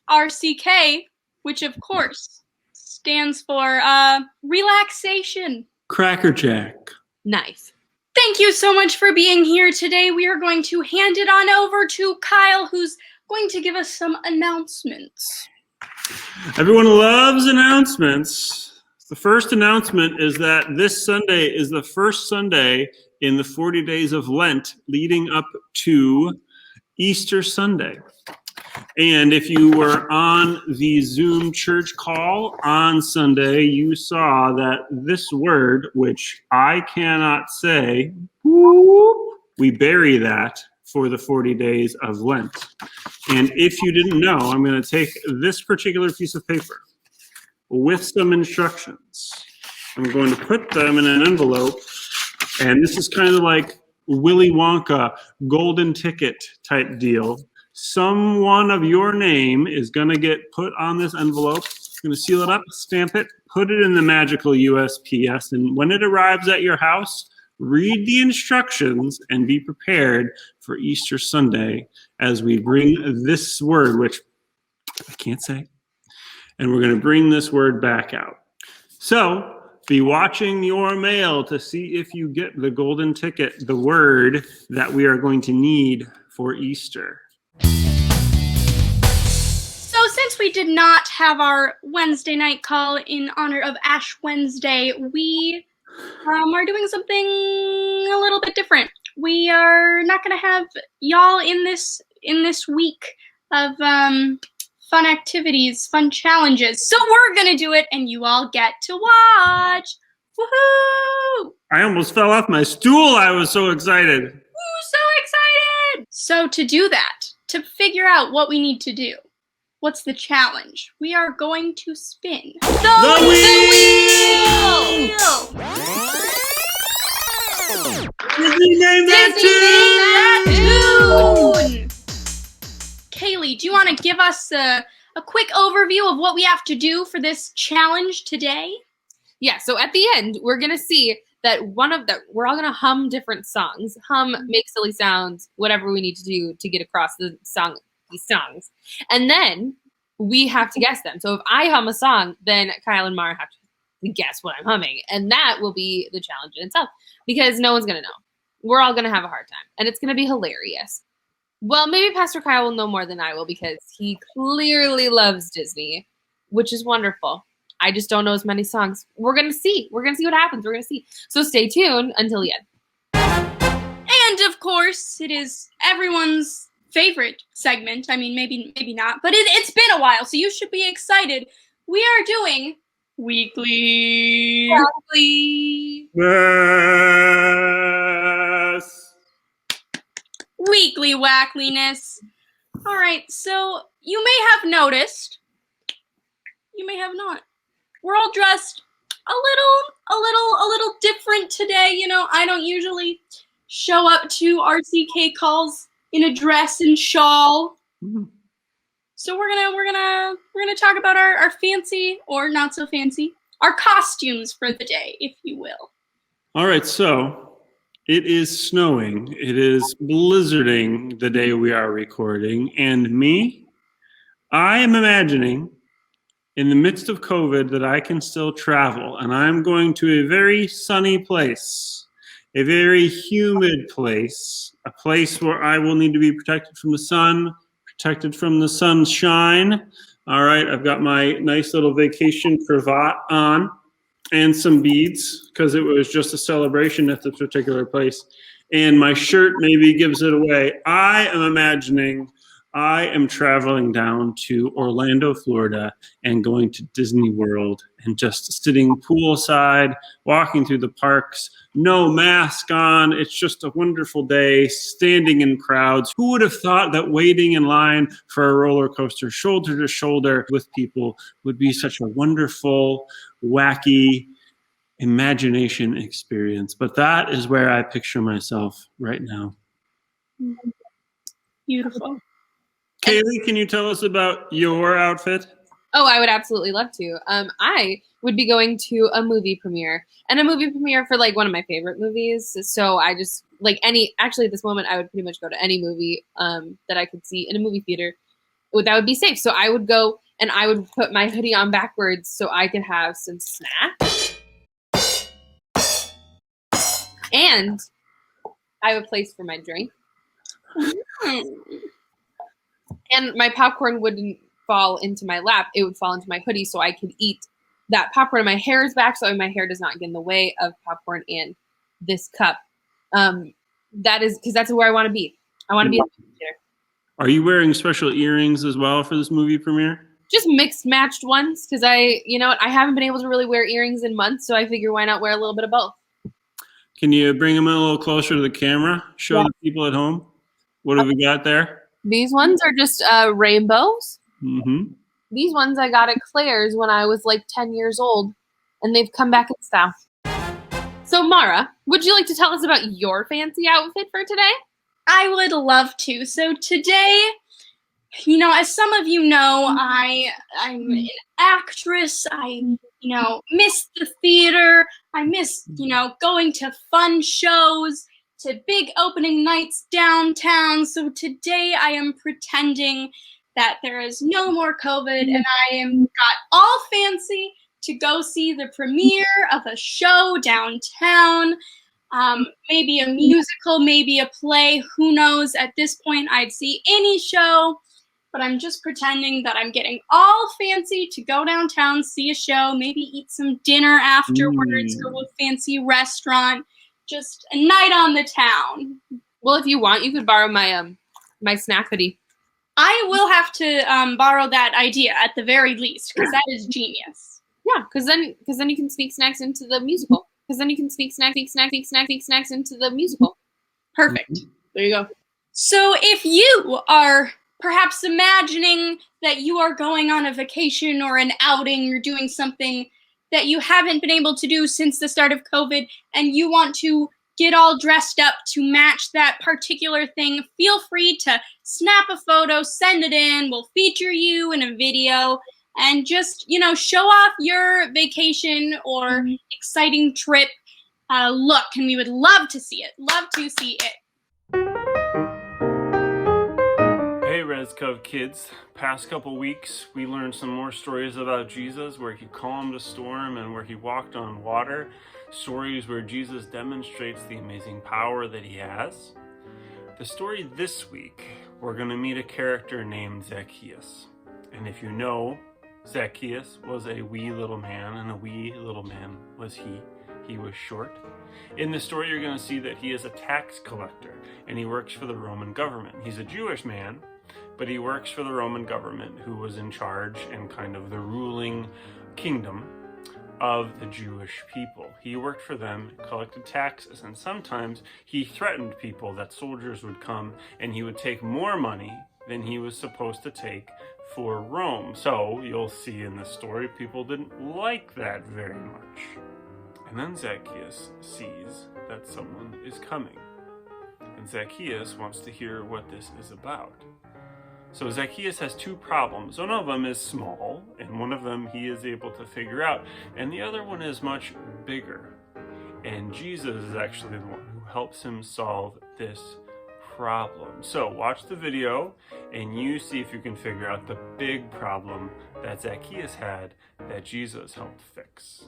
RCK, which of course stands for relaxation. Crackerjack. Nice. Thank you so much for being here today. We are going to hand it on over to Kyle, who's going to give us some announcements. Everyone loves announcements. The first announcement is that this Sunday is the first Sunday in the 40 days of Lent leading up to Easter Sunday. And if you were on the Zoom church call on Sunday, you saw that this word, which I cannot say, we bury that for the 40 days of Lent. And if you didn't know, I'm going to take this particular piece of paper with some instructions. I'm going to put them in an envelope. And this is kind of like Willy Wonka golden ticket type deal. Someone of your name is going to get put on this envelope. You're going to seal it up, stamp it, put it in the magical USPS. And when it arrives at your house, read the instructions and be prepared for Easter Sunday as we bring this word, which I can't say, and we're going to bring this word back out. So be watching your mail to see if you get the golden ticket, the word that we are going to need for Easter. So since we did not have our Wednesday night call in honor of Ash Wednesday, we are doing something a little bit different. We are not going to have y'all in this week of fun activities, fun challenges. So we're going to do it, and you all get to watch. Woohoo! I almost fell off my stool. I was so excited. Woo, so excited! So to do that, to figure out what we need to do, what's the challenge? We are going to spin the wheel! Disney named that tune! Kayleigh, do you want to give us a quick overview of what we have to do for this challenge today? Yeah, so at the end, we're going to see that we're all going to hum different songs. Hum, make silly sounds, whatever we need to do to get across these songs. And then we have to guess them. So if I hum a song, then Kyle and Mara have to guess what I'm humming. And that will be the challenge in itself because no one's going to know. We're all going to have a hard time. And it's going to be hilarious. Well, maybe Pastor Kyle will know more than I will because he clearly loves Disney, which is wonderful. I just don't know as many songs. We're going to see. We're going to see what happens. We're going to see. So stay tuned until the end. And of course, it is everyone's favorite segment. I mean, maybe not, but it's been a while, so you should be excited. We are doing Weekly. Yes. Weekly Wackliness. All right, so you may have noticed, you may have not. We're all dressed a little different today. You know, I don't usually show up to RCK calls in a dress and shawl. Mm-hmm. So we're gonna talk about our fancy or not so fancy, our costumes for the day, if you will. All right, so it is snowing. It is blizzarding the day we are recording, and I am imagining in the midst of COVID that I can still travel, and I'm going to a very sunny place, a very humid place, a place where I will need to be protected from the sun, protected from the sunshine. All right, I've got my nice little vacation cravat on and some beads because it was just a celebration at this particular place. And my shirt maybe gives it away. I am imagining I am traveling down to Orlando, Florida, and going to Disney World and just sitting poolside, walking through the parks, no mask on. It's just a wonderful day, standing in crowds. Who would have thought that waiting in line for a roller coaster, shoulder to shoulder with people, would be such a wonderful, wacky imagination experience? But that is where I picture myself right now. Beautiful. Kayleigh, can you tell us about your outfit? Oh, I would absolutely love to. I would be going to a movie premiere, and a movie premiere for like one of my favorite movies. So I just like actually at this moment, I would pretty much go to any movie that I could see in a movie theater that would be safe. So I would go and I would put my hoodie on backwards so I could have some snacks. And I have a place for my drink. And my popcorn wouldn't fall into my lap. It would fall into my hoodie so I could eat that popcorn. My hair is back so my hair does not get in the way of popcorn and this cup. That is because that's where I want to be. I want to be a theater. Are you wearing special earrings as well for this movie premiere? Just mixed matched ones because I haven't been able to really wear earrings in months, so I figure why not wear a little bit of both. Can you bring them a little closer to the camera? Show the people at home. What have we got there? These ones are just rainbows. Mm-hmm. These ones I got at Claire's when I was like 10 years old, and they've come back in style. So Mara, would you like to tell us about your fancy outfit for today? I would love to. So today, as some of you know, I'm an actress. I, miss the theater. I miss, going to fun shows, to big opening nights downtown. So today I am pretending that there is no more COVID and I am got all fancy to go see the premiere of a show downtown. Maybe a musical, maybe a play, who knows? At this point, I'd see any show, but I'm just pretending that I'm getting all fancy to go downtown, see a show, maybe eat some dinner afterwards, go to a fancy restaurant, just a night on the town. Well, if you want, you could borrow my snack hoodie. I will have to borrow that idea at the very least, because that is genius. Yeah, because then you can sneak snacks into the musical. Into the musical. Perfect. There you go. So if you are perhaps imagining that you are going on a vacation or an outing or doing something that you haven't been able to do since the start of COVID and you want to get all dressed up to match that particular thing, feel free to snap a photo, send it in. We'll feature you in a video and just, show off your vacation or exciting trip look. And we would love to see it. Love to see it. Hey ResCov kids, past couple weeks we learned some more stories about Jesus where he calmed a storm and where he walked on water. Stories where Jesus demonstrates the amazing power that he has. The story this week, we're going to meet a character named Zacchaeus. And if you know, Zacchaeus was a wee little man, and a wee little man was he. He was short. In the story, you're going to see that he is a tax collector, and he works for the Roman government. He's a Jewish man, but he works for the Roman government, who was in charge and kind of the ruling kingdom of the Jewish people. He worked for them, collected taxes, and sometimes he threatened people that soldiers would come and he would take more money than he was supposed to take for Rome. So you'll see in the story, people didn't like that very much. And then Zacchaeus sees that someone is coming. And Zacchaeus wants to hear what this is about. So Zacchaeus has two problems. One of them is small, and one of them he is able to figure out, and the other one is much bigger. And Jesus is actually the one who helps him solve this problem. So watch the video, and you see if you can figure out the big problem that Zacchaeus had that Jesus helped fix.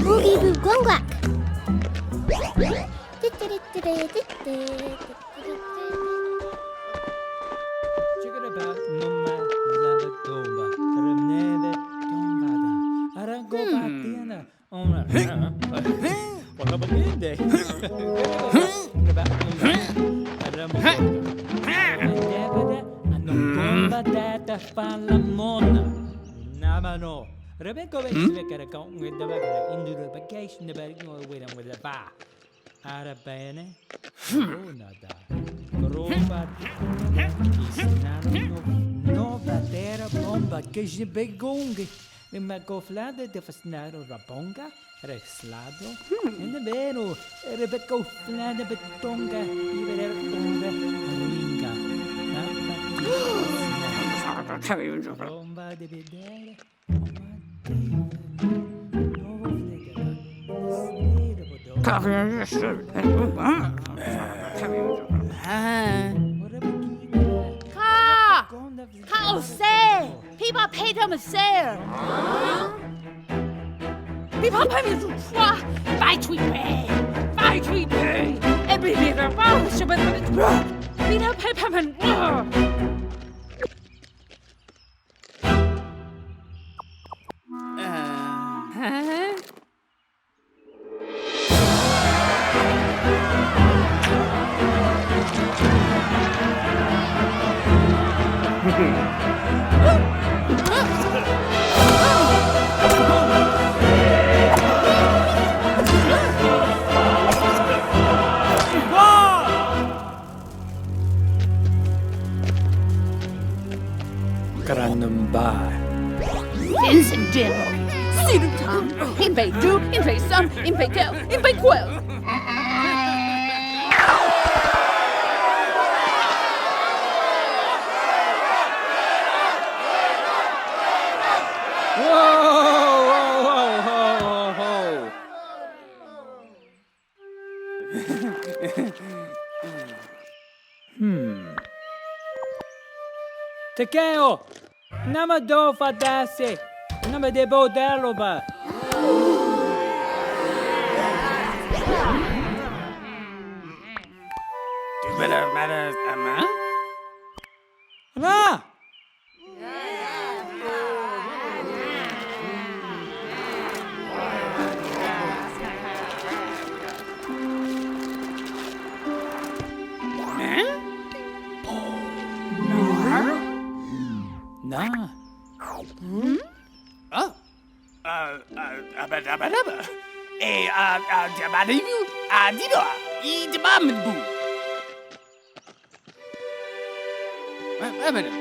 Boogie boo gwangwak. Rebecca veckere con the bagger into the vacation the bag with the bar. Arabene, Ronada, Groba, no batera bomba, che je begongi. The macoflade de fasnado rabonga, rexlado, and the vero, Rebecca flade betonga, even ringa. Bomba de bedere. Ka say, people pay them a sale. People pay me to try. Fight we pay. Every little boy should be people pay payment. Vincent General, Cedar Town, in Bay Do, in Bay Sun, in Bay Kel, in Bay Quell. Tekeo! Nama do fadase! Nama de bodello ba! Ra! Nah. Oh. Abadabadaba. Jabadibu. Adiba. Idibambu. Abada.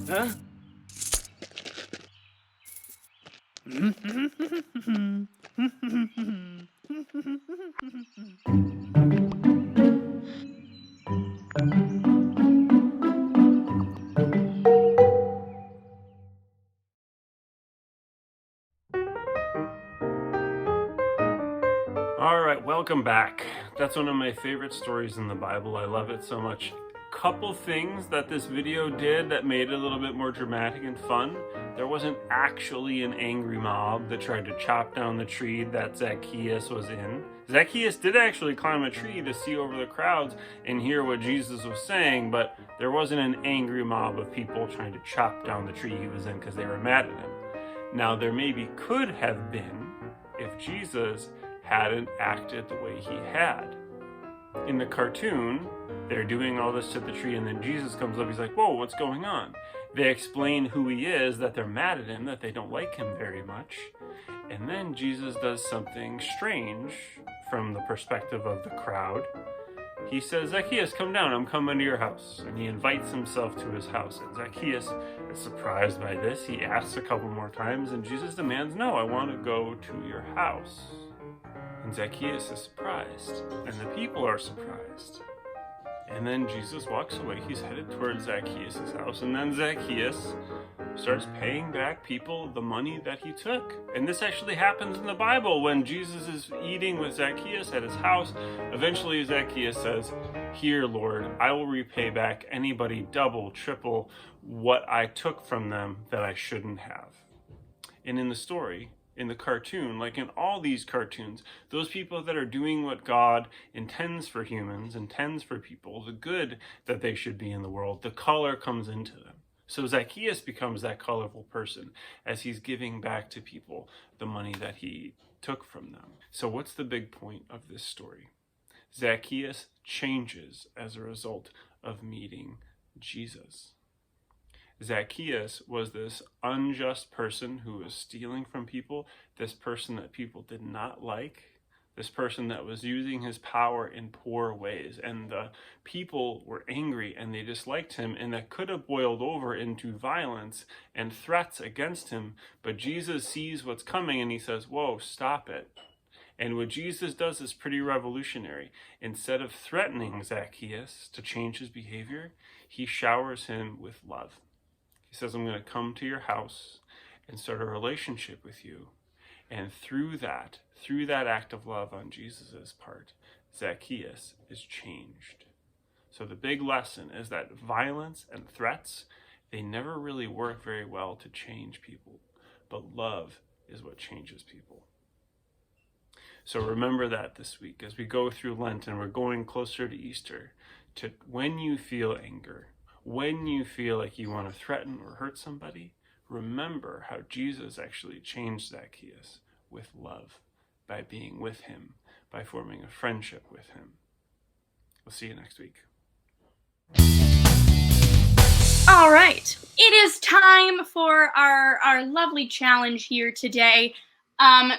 Huh? All right, welcome back. That's one of my favorite stories in the Bible. I love it so much. Couple things that this video did that made it a little bit more dramatic and fun. There wasn't actually an angry mob that tried to chop down the tree that Zacchaeus was in. Zacchaeus did actually climb a tree to see over the crowds and hear what Jesus was saying, but there wasn't an angry mob of people trying to chop down the tree he was in because they were mad at him. Now, there maybe could have been if Jesus hadn't acted the way he had. In the cartoon, they're doing all this to the tree, and then Jesus comes up, he's like, whoa, what's going on? They explain who he is, that they're mad at him, that they don't like him very much. And then Jesus does something strange from the perspective of the crowd. he says, Zacchaeus, come down, I'm coming to your house. And he invites himself to his house. And Zacchaeus is surprised by this. He asks a couple more times, and Jesus demands, no, I want to go to your house. And Zacchaeus is surprised, and the people are surprised. And then Jesus walks away. He's headed towards Zacchaeus' house. And then Zacchaeus starts paying back people the money that he took. And this actually happens in the Bible when Jesus is eating with Zacchaeus at his house. Eventually Zacchaeus says, here, Lord, I will repay back anybody double, triple what I took from them that I shouldn't have. And in the story, in the cartoon, like in all these cartoons, those people that are doing what God intends for humans, intends for people, the good that they should be in the world, the color comes into them. So Zacchaeus becomes that colorful person as he's giving back to people the money that he took from them. So what's the big point of this story? Zacchaeus changes as a result of meeting Jesus. Zacchaeus was this unjust person who was stealing from people, this person that people did not like, this person that was using his power in poor ways. And the people were angry and they disliked him, and that could have boiled over into violence and threats against him. But Jesus sees what's coming and he says, whoa, stop it. And what Jesus does is pretty revolutionary. Instead of threatening Zacchaeus to change his behavior, he showers him with love. He says, I'm going to come to your house and start a relationship with you. And through that act of love on Jesus' part, Zacchaeus is changed. So the big lesson is that violence and threats, they never really work very well to change people. But love is what changes people. So remember that this week as we go through Lent and we're going closer to Easter, to when you feel anger, when you feel like you want to threaten or hurt somebody, remember how Jesus actually changed Zacchaeus with love, by being with him, by forming a friendship with him. We'll see you next week. All right, it is time for our lovely challenge here today.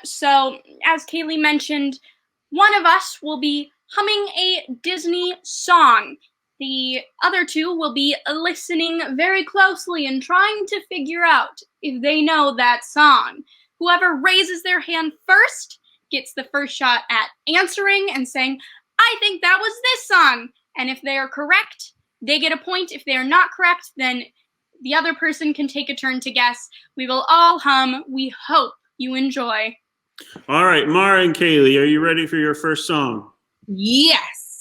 So, as Kayleigh mentioned, one of us will be humming a Disney song. The other two will be listening very closely and trying to figure out if they know that song. Whoever raises their hand first gets the first shot at answering and saying, I think that was this song. And if they are correct, they get a point. If they are not correct, then the other person can take a turn to guess. We will all hum. We hope you enjoy. All right, Mara and Kayleigh, are you ready for your first song? Yes.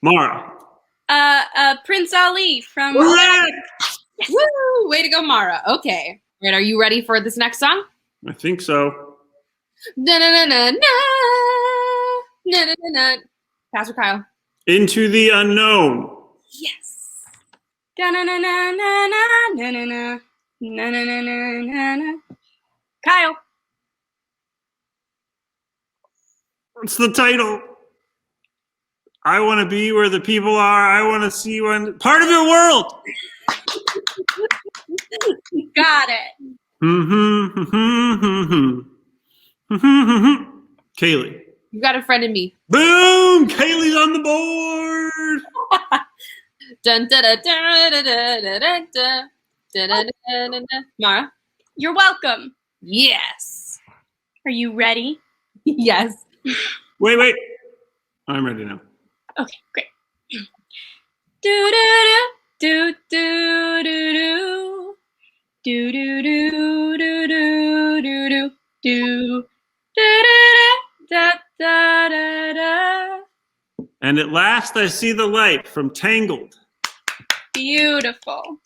Mara. Prince Ali from... Yes. Woo! Way to go, Mara. Okay. All right, are you ready for this next song? I think so. Na-na-na-na-na. Na-na-na-na. Pastor Kyle. Into the Unknown. Yes. Da-na-na-na-na-na-na-na. Na-na-na-na-na-na. Kyle. What's the title? I want to be where the people are. I want to see one part of your world. Got it. Kayleigh. You got a friend in me. Boom! Kayleigh's on the board. Dun, da, da, da, da, da, da, da, da, da, da, da, da. Mara? You're welcome. Yes. Are you ready? Yes. Wait. I'm ready now. Okay, great. Do do do do do do do do do do do do do da da da da. And at last I see the light from Tangled. Beautiful.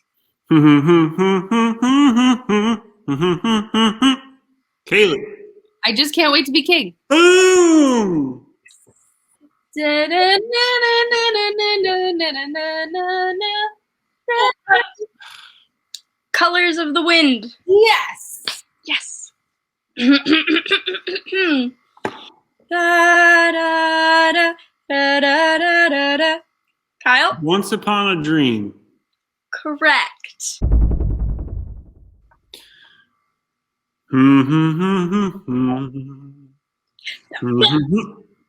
Kayleigh. I just can't wait to be king. Boom! Colors of the Wind. Yes. Yes. Da da da da da da da da. Kyle? Once Upon a Dream. Correct.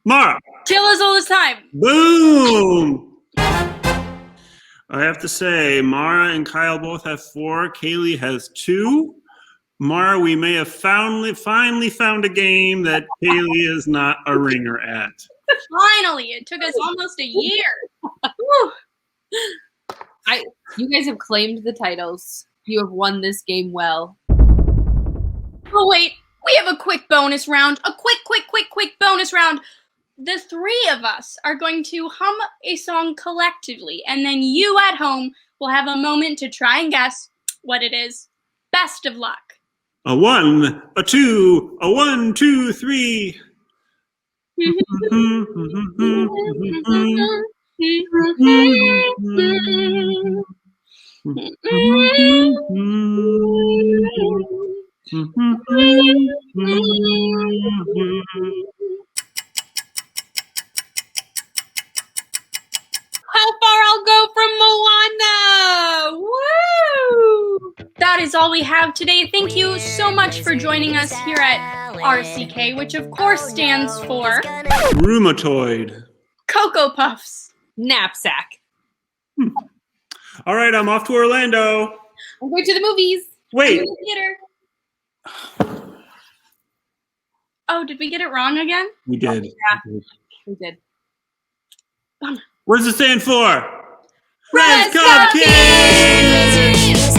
Mara. Kill us all this time. Boom. I have to say, Mara and Kyle both have 4. Kayleigh has 2. Mara, we may have finally found a game that Kayleigh is not a ringer at. Finally, it took us almost a year. Whew. You guys have claimed the titles. You have won this game well. Oh wait, we have a quick bonus round. A quick bonus round. The 3 of us are going to hum a song collectively, and then you at home will have a moment to try and guess what it is. Best of luck. A 1, a 2, a 1, 2, 3. How far I'll go from Moana! Woo! That is all we have today. Thank you so much for joining us here at RCK, which of course stands for Rheumatoid. Cocoa Puffs. Knapsack. All right, I'm off to Orlando. I'm going to the movies. Wait. Theater. Oh, did we get it wrong again? We did. We did. What does it stand for? ResCov Kids!